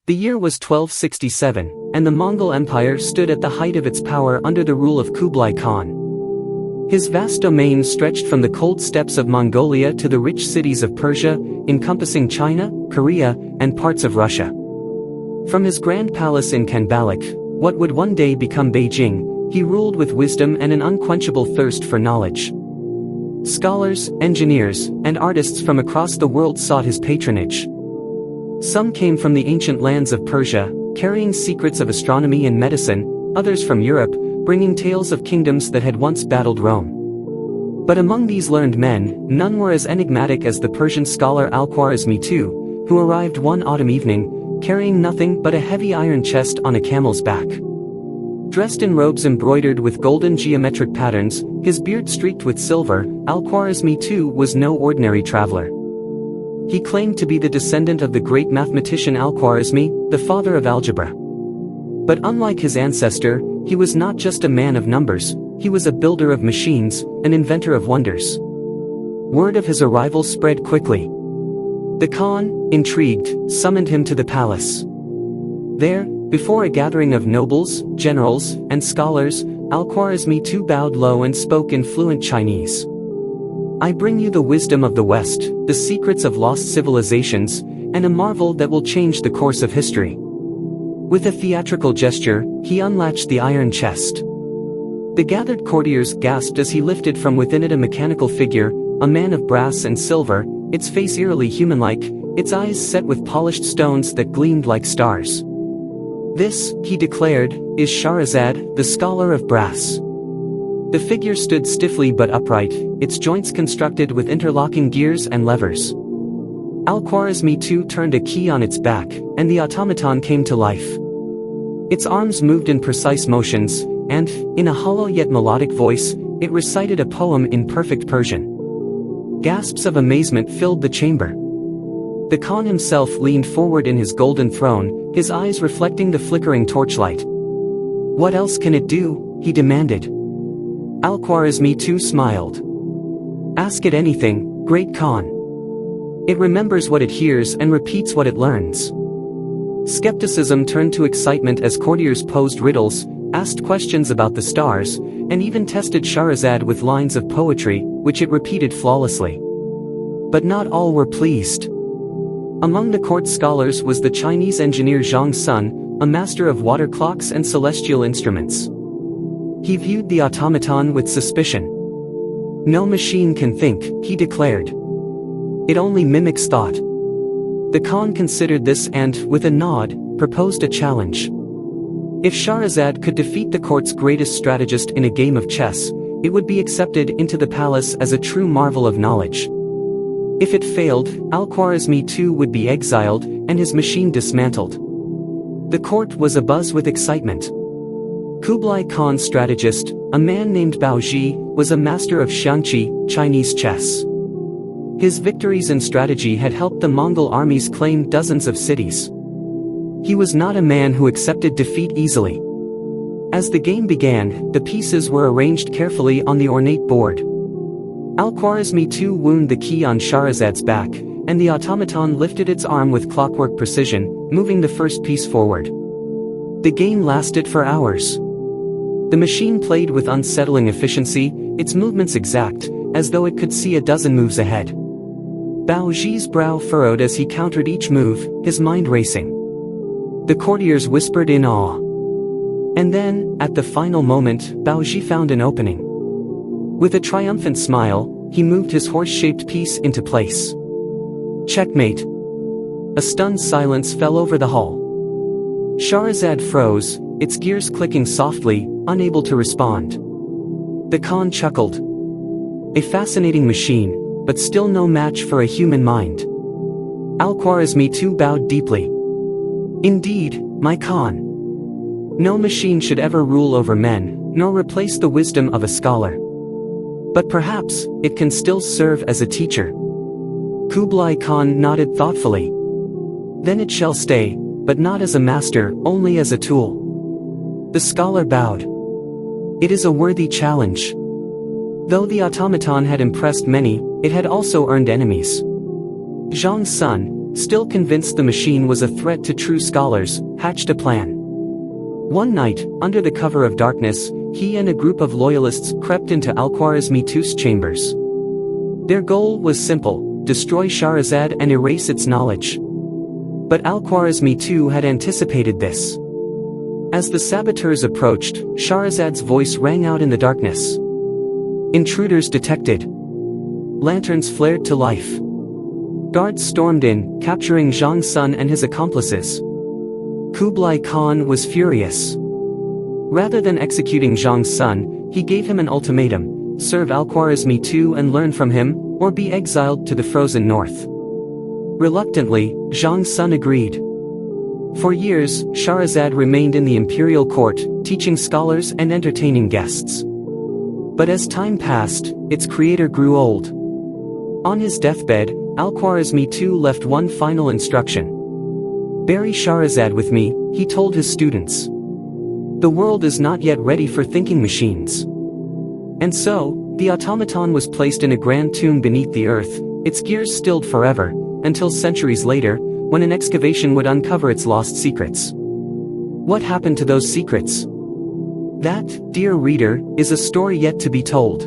The year was 1267, and the Mongol Empire stood at the height of its power under the rule of Kublai Khan. His vast domain stretched from the cold steppes of Mongolia to the rich cities of Persia, encompassing China, Korea, and parts of Russia. From his grand palace in Khanbaliq, what would one day become Beijing, he ruled with wisdom and an unquenchable thirst for knowledge. Scholars, engineers, and artists from across the world sought his patronage. Some came from the ancient lands of Persia, carrying secrets of astronomy and medicine, others from Europe, bringing tales of kingdoms that had once battled Rome. But among these learned men, none were as enigmatic as the Persian scholar Al-Khwarizmi II, who arrived one autumn evening, carrying nothing but a heavy iron chest on a camel's back. Dressed in robes embroidered with golden geometric patterns, his beard streaked with silver, Al-Khwarizmi II was no ordinary traveler. He claimed to be the descendant of the great mathematician Al-Khwarizmi, the father of algebra. But unlike his ancestor, he was not just a man of numbers, he was a builder of machines, an inventor of wonders. Word of his arrival spread quickly. The Khan, intrigued, summoned him to the palace. There, before a gathering of nobles, generals, and scholars, Al-Khwarizmi II bowed low and spoke in fluent Chinese. "I bring you the wisdom of the West, the secrets of lost civilizations, and a marvel that will change the course of history." With a theatrical gesture, he unlatched the iron chest. The gathered courtiers gasped as he lifted from within it a mechanical figure, a man of brass and silver, its face eerily human-like, its eyes set with polished stones that gleamed like stars. "This," he declared, "is Shahrazad, the scholar of brass." The figure stood stiffly but upright, its joints constructed with interlocking gears and levers. Al-Khwarizmi II turned a key on its back, and the automaton came to life. Its arms moved in precise motions, and, in a hollow yet melodic voice, it recited a poem in perfect Persian. Gasps of amazement filled the chamber. The Khan himself leaned forward in his golden throne, his eyes reflecting the flickering torchlight. "What else can it do?" he demanded. Al-Khwarizmi II smiled. "Ask it anything, great Khan. It remembers what it hears and repeats what it learns." Skepticism turned to excitement as courtiers posed riddles, asked questions about the stars, and even tested Shahrazad with lines of poetry, which it repeated flawlessly. But not all were pleased. Among the court scholars was the Chinese engineer Zhang Sun, a master of water clocks and celestial instruments. He viewed the automaton with suspicion. "No machine can think," he declared. "It only mimics thought." The Khan considered this and, with a nod, proposed a challenge. If Shahrazad could defeat the court's greatest strategist in a game of chess, it would be accepted into the palace as a true marvel of knowledge. If it failed, Al-Khwarizmi II would be exiled, and his machine dismantled. The court was abuzz with excitement. Kublai Khan's strategist, a man named Bao Ji, was a master of xiangqi, Chinese chess. His victories in strategy had helped the Mongol armies claim dozens of cities. He was not a man who accepted defeat easily. As the game began, the pieces were arranged carefully on the ornate board. Al-Khwarizmi II wound the key on Shahrazad's back, and the automaton lifted its arm with clockwork precision, moving the first piece forward. The game lasted for hours. The machine played with unsettling efficiency, its movements exact, as though it could see a dozen moves ahead. Bao Ji's brow furrowed as he countered each move, his mind racing. The courtiers whispered in awe. And then, at the final moment, Bao Ji found an opening. With a triumphant smile, he moved his horse-shaped piece into place. Checkmate. A stunned silence fell over the hall. Shahrazad froze, its gears clicking softly, unable to respond. The Khan chuckled. A fascinating machine, but still no match for a human mind. Al-Khwarizmi II bowed deeply. "Indeed, my Khan. No machine should ever rule over men, nor replace the wisdom of a scholar. But perhaps, it can still serve as a teacher." Kublai Khan nodded thoughtfully. "Then it shall stay, but not as a master, only as a tool." The scholar bowed. "It is a worthy challenge." Though the automaton had impressed many, it had also earned enemies. Zhang Sun, still convinced the machine was a threat to true scholars, hatched a plan. One night, under the cover of darkness, he and a group of loyalists crept into Al-Khwarizmi II's chambers. Their goal was simple: destroy Shahrazad and erase its knowledge. But Al-Khwarizmi II had anticipated this. As the saboteurs approached, Shahrazad's voice rang out in the darkness. Intruders detected. Lanterns flared to life. Guards stormed in, capturing Zhang Sun and his accomplices. Kublai Khan was furious. Rather than executing Zhang Sun, he gave him an ultimatum: serve Al-Khwarizmi II and learn from him, or be exiled to the frozen north. Reluctantly, Zhang Sun agreed. For years, Shahrazad remained in the imperial court, teaching scholars and entertaining guests. But as time passed, its creator grew old. On his deathbed, Al-Khwarizmi II left one final instruction. Bury Shahrazad with me, he told his students. The world is not yet ready for thinking machines. And so, the automaton was placed in a grand tomb beneath the earth, its gears stilled forever, until centuries later, when an excavation would uncover its lost secrets. What happened to those secrets? That, dear reader, is a story yet to be told.